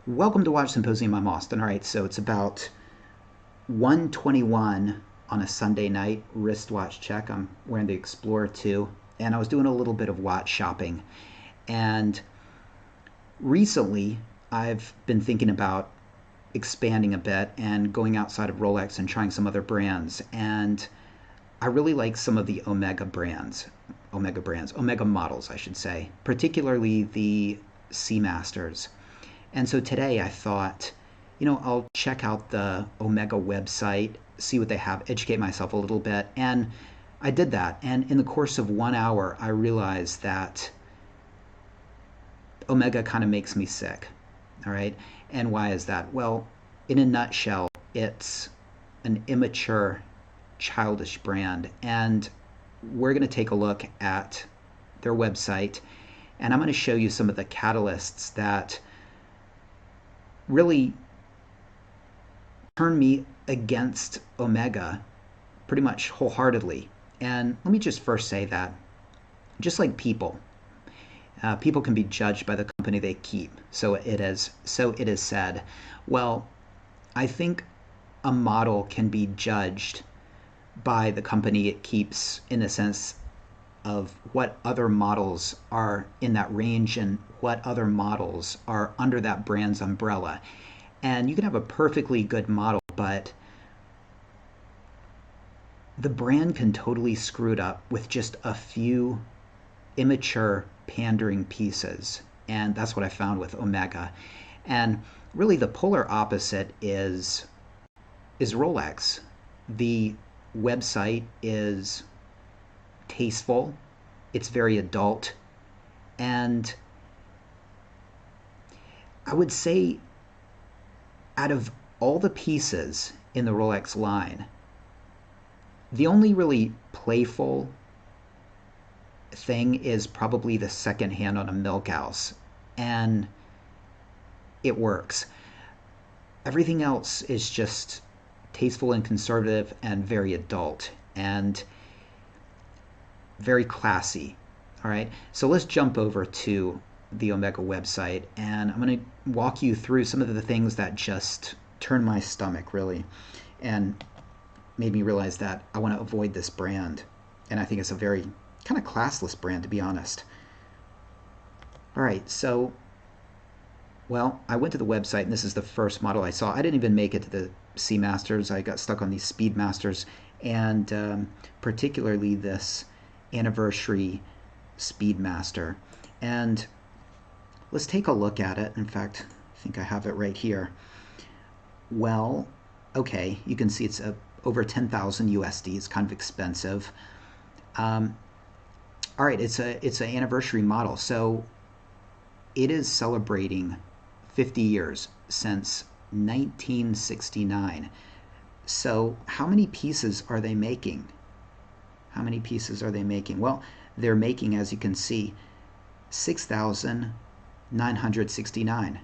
Welcome to Watch Symposium. I'm Austin. All right, so it's about 1:21 on a Sunday night. Wristwatch check. I'm wearing the Explorer 2, and I was doing a little bit of watch shopping. And recently, I've been thinking about expanding a bit and going outside of Rolex and trying some other brands. And I really like some of the Omega models, I should say, particularly the Seamasters. And so today I thought, I'll check out the Omega website, see what they have, educate myself a little bit. And I did that. And in the course of 1 hour, I realized that Omega kind of makes me sick. All right. And why is that? Well, in a nutshell, it's an immature, childish brand. And we're going to take a look at their website. And I'm going to show you some of the catalysts that really turned me against Omega pretty much wholeheartedly. And let me just first say that just like people can be judged by the company they keep. So it is said. Well, I think a model can be judged by the company it keeps in a sense of what other models are in that range and what other models are under that brand's umbrella. And you can have a perfectly good model, but the brand can totally screw it up with just a few immature pandering pieces. And that's what I found with Omega. And really the polar opposite is Rolex. The website is tasteful, it's very adult, and I would say out of all the pieces in the Rolex line, the only really playful thing is probably the second hand on a milk house, and it works. Everything else is just tasteful and conservative and very adult and very classy. All right, so let's jump over to the Omega website, and I'm going to walk you through some of the things that just turned my stomach, really, and made me realize that I want to avoid this brand. And I think it's a very kind of classless brand, to be honest. All right, so, well, I went to the website, and this is the first model I saw. I didn't even make it to the Seamasters. I got stuck on these Speedmasters, and particularly this Anniversary Speedmaster. And let's take a look at it. In fact, I think I have it right here. Well, okay, you can see it's over 10,000 USD. It's kind of expensive. All right, it's an anniversary model, so it is celebrating 50 years since 1969. So how many pieces are they making? How many pieces are they making? Well, they're making, as you can see, 6,969.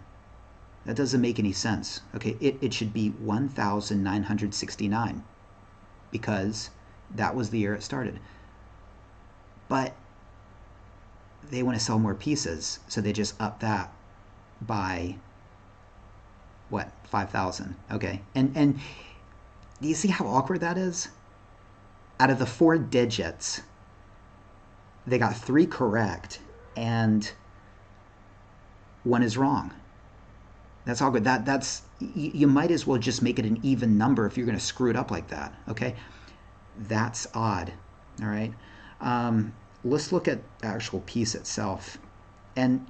That doesn't make any sense. Okay, it should be 1,969 because that was the year it started. But they want to sell more pieces, so they just up that by what, 5,000. Okay, and do you see how awkward that is? Out of the 4 digits, they got 3 correct and 1 is wrong. That's awkward. That's you might as well just make it an even number if you're going to screw it up like that. Okay, that's odd. All right. Let's look at the actual piece itself, and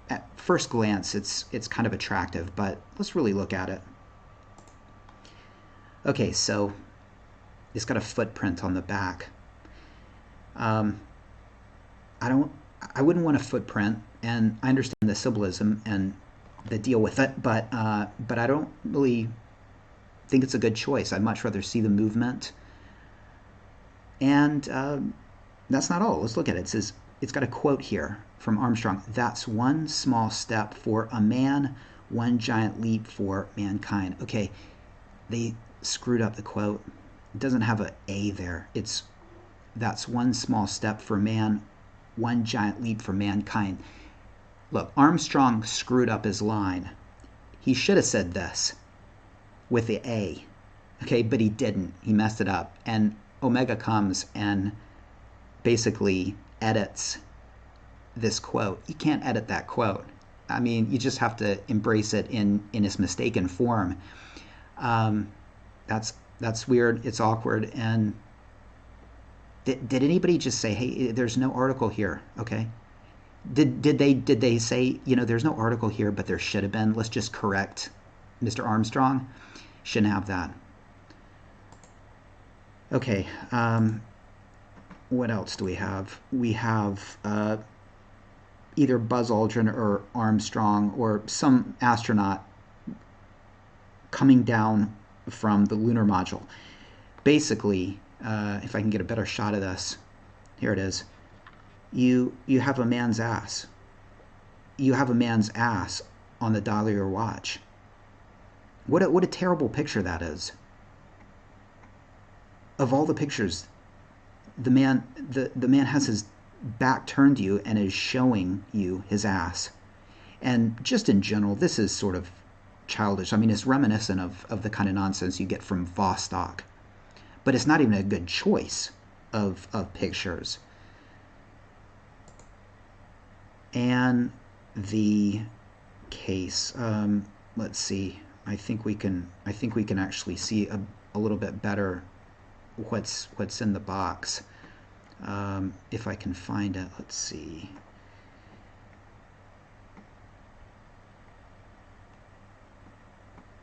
at first glance, it's kind of attractive, but let's really look at it. Okay, so it's got a footprint on the back. I wouldn't want a footprint, and I understand the symbolism and the deal with it, but I don't really think it's a good choice. I'd much rather see the movement. And that's not all. Let's look at it. It says, it's got a quote here from Armstrong. "That's one small step for a man, one giant leap for mankind." Okay, they screwed up the quote. It doesn't have an A there. That's one small step for man, one giant leap for mankind. Look, Armstrong screwed up his line. He should have said this with the A, okay, but he didn't. He messed it up. And Omega comes and basically edits this quote. You can't edit that quote. I mean, you just have to embrace it in its mistaken form. Um, that's weird. It's awkward. And did anybody just say, "Hey, there's no article here"? Okay. Did they say, there's no article here, but there should have been. Let's just correct Mr. Armstrong. Shouldn't have that. Okay. What else do we have? We have either Buzz Aldrin or Armstrong or some astronaut coming down from the lunar module. Basically, if I can get a better shot of this, here it is. You have a man's ass. You have a man's ass on the dial of your watch. What a terrible picture that is. Of all the pictures, the man has his back turned to you and is showing you his ass. And just in general, this is sort of childish. I mean, it's reminiscent of the kind of nonsense you get from Vostok. But it's not even a good choice of pictures. And the case, let's see. I think we can actually see a little bit better what's in the box. If I can find it, let's see.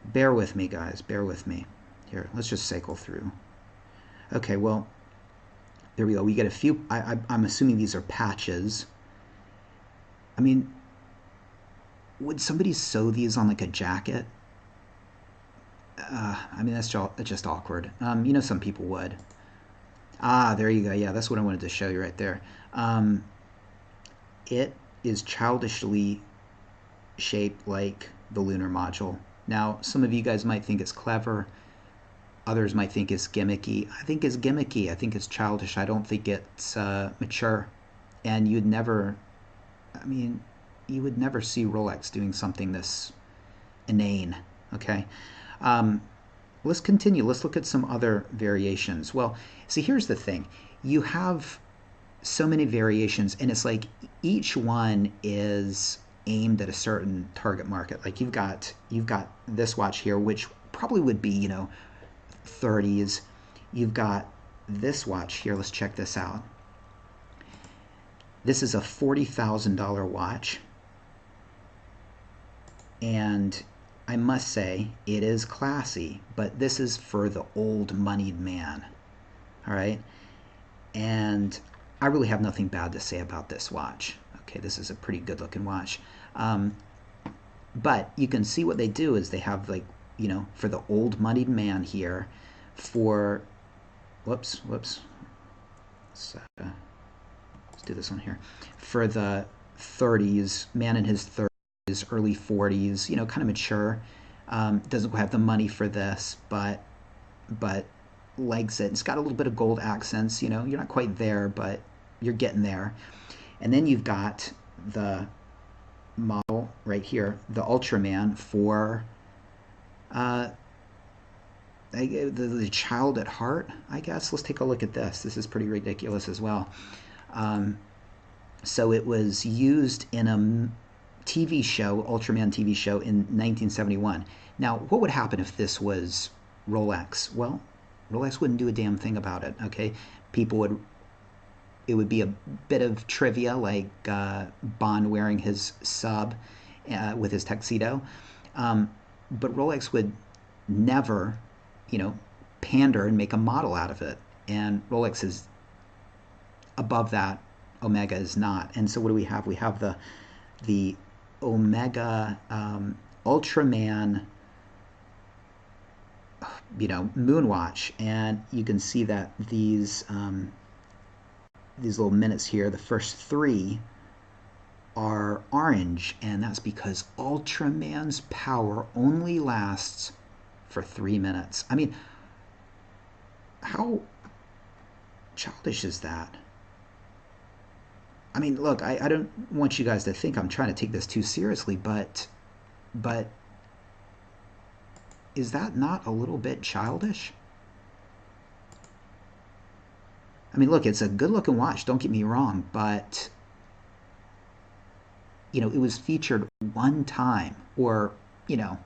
Bear with me, guys. Bear with me. Here, let's just cycle through. Okay, well, there we go. We get a few. I'm assuming these are patches. I mean, would somebody sew these on like a jacket? I mean, that's just awkward. Some people would. Ah, there you go. Yeah, that's what I wanted to show you right there. It is childishly shaped like the lunar module. Now, some of you guys might think it's clever. Others might think it's gimmicky. I think it's gimmicky. I think it's childish. I don't think it's mature. And you would never see Rolex doing something this inane. Okay. Let's continue. Let's look at some other variations. Well, see, here's the thing. You have so many variations, and it's like each one is aimed at a certain target market. Like you've got this watch here, which probably would be 30s. You've got this watch here. Let's check this out. This is a $40,000 watch, and I must say it is classy, but this is for the old moneyed man. All right, and I really have nothing bad to say about this watch. Okay, this is a pretty good looking watch, but you can see what they do is they have for the old moneyed man here for whoops let's do this one here for the 30s, man in his 30s, early 40s, kind of mature, doesn't have the money for this, but likes it. It's got a little bit of gold accents, you're not quite there, but you're getting there. And then you've got the model right here, the Ultraman for the child at heart, I guess. Let's take a look at this. This is pretty ridiculous as well. So it was used in a TV show, Ultraman TV show in 1971. Now, what would happen if this was Rolex? Well, Rolex wouldn't do a damn thing about it, okay? It would be a bit of trivia, like Bond wearing his sub with his tuxedo. But Rolex would never, pander and make a model out of it. And Rolex is above that. Omega is not. And so what do we have? We have the Omega Ultraman moonwatch, and you can see that these little minutes here, the first 3 are orange, and that's because Ultraman's power only lasts for 3 minutes. I mean, how childish is that? I mean, look, I don't want you guys to think I'm trying to take this too seriously, but is that not a little bit childish? I mean, look, it's a good looking watch, don't get me wrong, but it was featured one time, or, you know,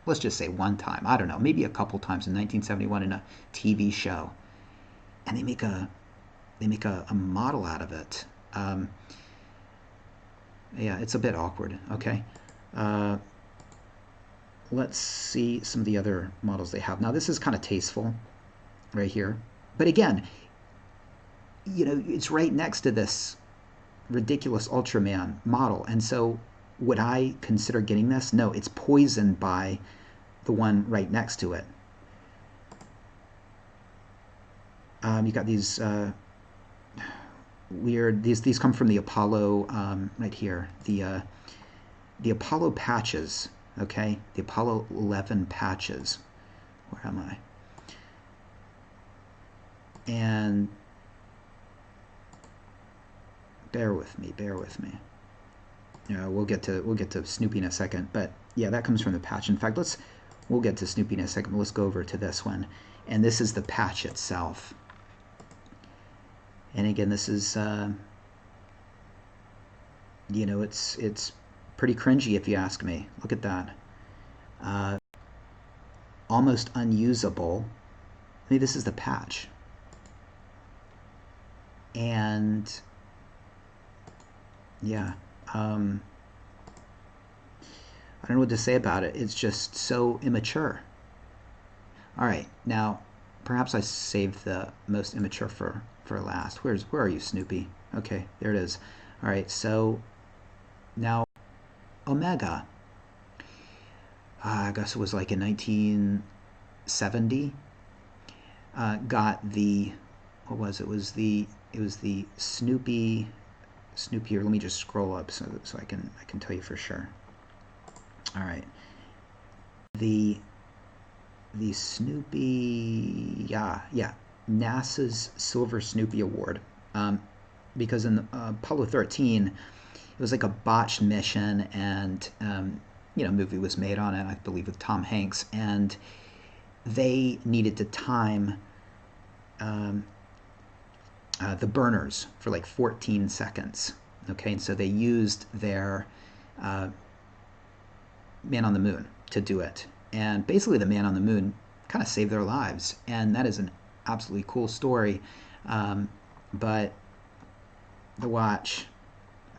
let's just say one time. I don't know, maybe a couple times in 1971 in a TV show, and they make a model out of it. Um, yeah, it's a bit awkward. Okay, uh, let's see some of the other models they have. Now, this is kind of tasteful right here, but again, it's right next to this ridiculous Ultraman model, and so would I consider getting this? No, it's poisoned by the one right next to it. You got these weird. These come from the Apollo right here. The Apollo patches. Okay, the Apollo 11 patches. Where am I? And bear with me. Bear with me. We'll get to Snoopy in a second, but yeah, that comes from the patch. In fact, we'll get to Snoopy in a second. But let's go over to this one, and this is the patch itself. And again, this is it's pretty cringy if you ask me. Look at that, uh, almost unusable. I mean, this is the patch, and yeah. Um, I don't know what to say about it. It's just so immature. All right, now perhaps I saved the most immature for last. Where are you, Snoopy? Okay, there it is. All right, so now Omega. I guess it was like in 1970. Got the what was it? It was the Snoopy. Snoopy. Here, let me just scroll up so I can tell you for sure. All right, the the Snoopy, yeah, NASA's Silver Snoopy Award, um, because in Apollo 13, it was like a botched mission, and a movie was made on it, I believe, with Tom Hanks, and they needed to time um, the burners for like 14 seconds. Okay, and so they used their uh, man on the moon to do it. And basically, the man on the moon kind of saved their lives. And that is an absolutely cool story. Um, but the watch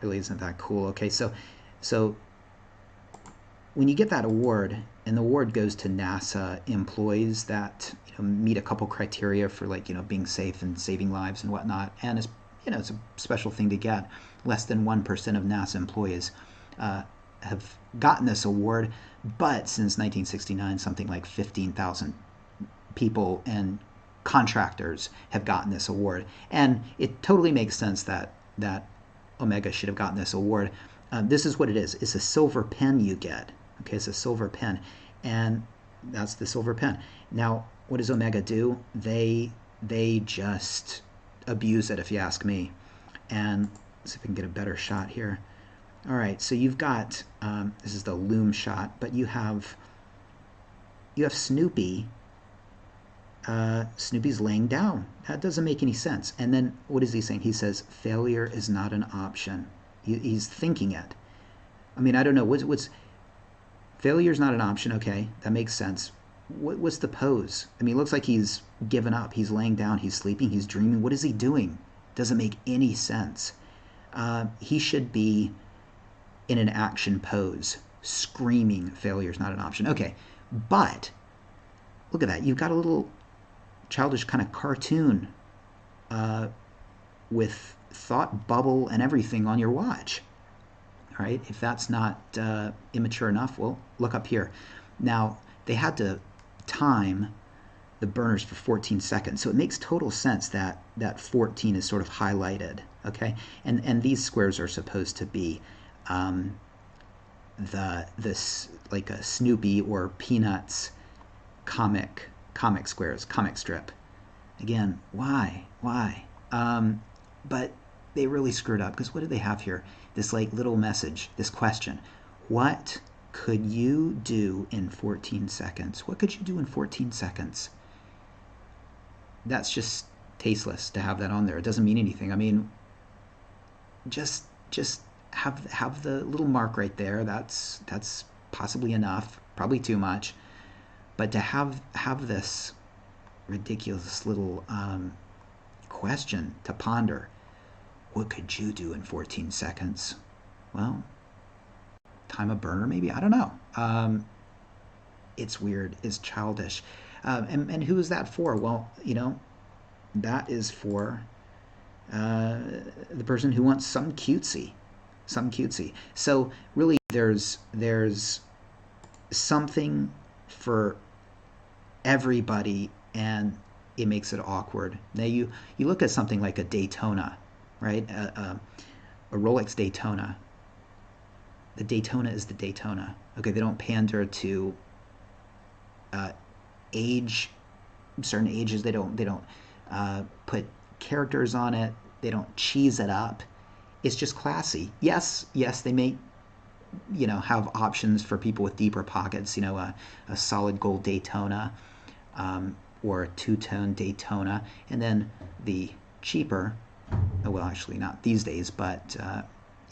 really isn't that cool. Okay, so when you get that award, and the award goes to NASA employees that meet a couple criteria for, like, being safe and saving lives and whatnot, and it's a special thing to get. Less than 1% of NASA employees uh, have gotten this award, but since 1969, something like 15,000 people and contractors have gotten this award, and it totally makes sense that Omega should have gotten this award. This is what it is. It's a silver pen you get. Okay, it's a silver pen, and that's the silver pen. Now, what does Omega do? They just abuse it, if you ask me. And let's see if I can get a better shot here. All right, so you've got this is the loom shot, but you have Snoopy. Snoopy's laying down. That doesn't make any sense. And then what is he saying? He says failure is not an option. He's thinking it. I mean, I don't know. What's failure is not an option. Okay, that makes sense. What's the pose? I mean, it looks like he's given up. He's laying down. He's sleeping. He's dreaming. What is he doing? Doesn't make any sense. He should be in an action pose, screaming, failure is not an option. Okay, but look at that. You've got a little childish kind of cartoon uh, with thought bubble and everything on your watch. All right, if that's not immature enough, well, look up here. Now, they had to time the burners for 14 seconds, so it makes total sense that 14 is sort of highlighted. Okay, and these squares are supposed to be um, this like a Snoopy or Peanuts comic squares, comic strip. Again, why? But they really screwed up, because what do they have here? This like little message, this question. What could you do in 14 seconds? What could you do in 14 seconds? That's just tasteless to have that on there. It doesn't mean anything. I mean, just have the little mark right there. That's possibly enough, probably too much. But to have this ridiculous little question to ponder, what could you do in 14 seconds? Well, time a burner maybe. I don't know. It's weird. It's childish. And who is that for? Well, that is for the person who wants some cutesy, some cutesy. So really, there's something for everybody, and it makes it awkward. Now you look at something like a Daytona, right? A Rolex Daytona. The Daytona is the Daytona. Okay, they don't pander to uh, age, certain ages. They don't put characters on it. They don't cheese it up. It's just classy. Yes, they may have options for people with deeper pockets. A solid gold Daytona, or a two-tone Daytona, and then the cheaper. Well, actually, not these days, but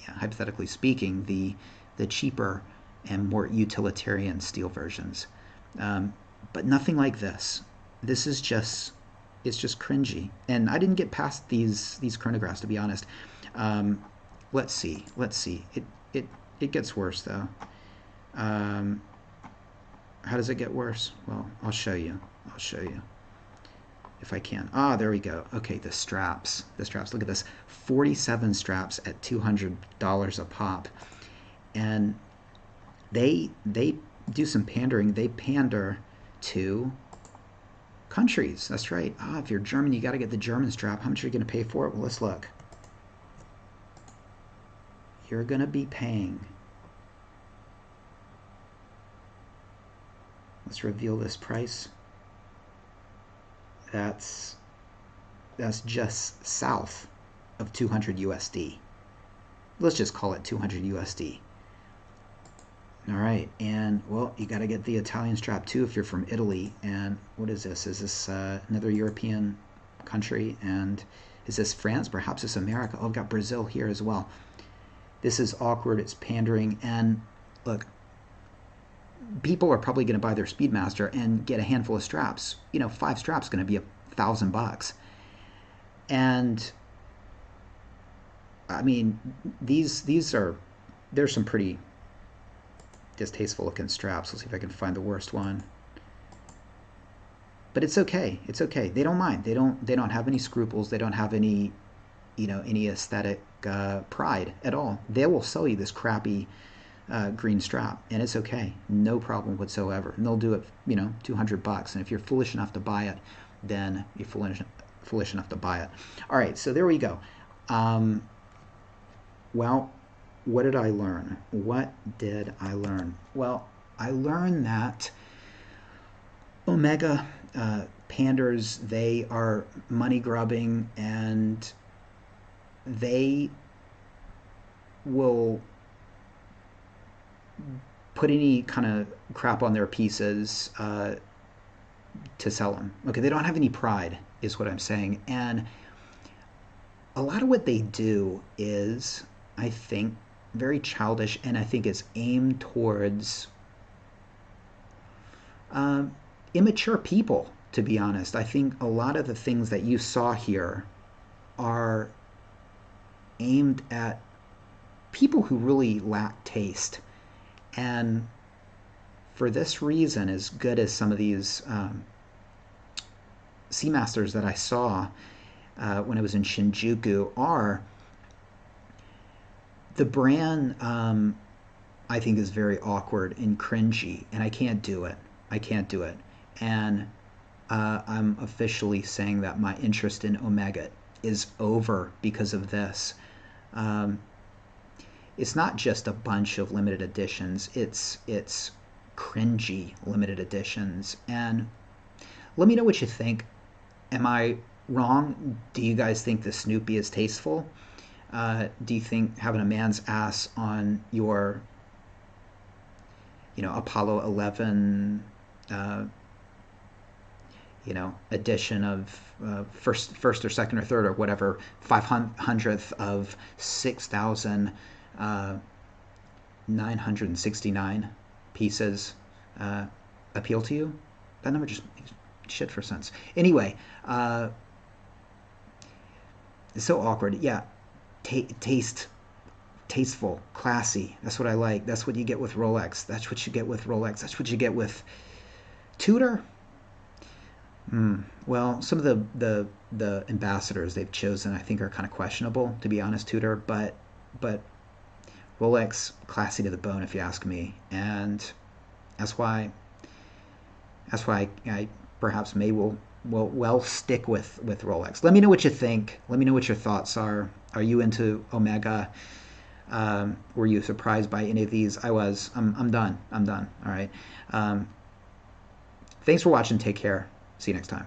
hypothetically speaking, the cheaper and more utilitarian steel versions. But nothing like this. This is just it's just cringy, and I didn't get past these chronographs, to be honest. Let's see. It gets worse though. Um, how does it get worse? Well, I'll show you. If I can. Ah, there we go. Okay, the straps. Look at this. 47 straps at $200 a pop, and they do some pandering. They pander to countries. That's right. If you're German, you got to get the German strap. How much are you going to pay for it? Well, let's look. You're going to be paying. Let's reveal this price. That's just south of 200 USD. Let's just call it 200 USD. All right, and well, you got to get the Italian strap too if you're from Italy. And what is this? Is this another European country? And is this France? Perhaps it's America. Oh, I've got Brazil here as well. This is awkward. It's pandering. And look, people are probably going to buy their Speedmaster and get a handful of straps. 5 straps going to be $1,000. And I mean, there's some pretty distasteful looking straps. Let's see if I can find the worst one. But it's okay. They don't mind. They don't have any scruples. They don't have any any aesthetic pride at all. They will sell you this crappy green strap, and it's okay, no problem whatsoever. And they'll do it, $200. And if you're foolish enough to buy it, then you're foolish enough to buy it. All right, so there we go. Well, what did I learn? Well, I learned that Omega panders, they are money grubbing, and they will put any kind of crap on their pieces to sell them. Okay, they don't have any pride, is what I'm saying. And a lot of what they do is, I think, very childish, and I think it's aimed towards immature people, to be honest. I think a lot of the things that you saw here are aimed at people who really lack taste. And for this reason, as good as some of these Seamasters that I saw when I was in Shinjuku are, the brand I think is very awkward and cringy, and I can't do it. And I'm officially saying that my interest in Omega is over because of this. It's not just a bunch of limited editions. It's cringy limited editions. And let me know what you think. Am I wrong? Do you guys think the Snoopy is tasteful? Do you think having a man's ass on your, Apollo 11, uh, edition of first or second or third or whatever 500th of 6,969 pieces appeal to you? That number just makes shit for sense. Anyway, it's so awkward. Yeah, tasteful, classy. That's what I like. That's what you get with Rolex. That's what you get with Rolex. That's what you get with Tudor. Well, some of the ambassadors they've chosen, I think, are kind of questionable, to be honest, Tudor. But Rolex, classy to the bone, if you ask me, and that's why I perhaps will stick with Rolex. Let me know what you think. Let me know what your thoughts are. Are you into Omega? Were you surprised by any of these? I was. I'm done. I'm done. All right. Thanks for watching. Take care. See you next time.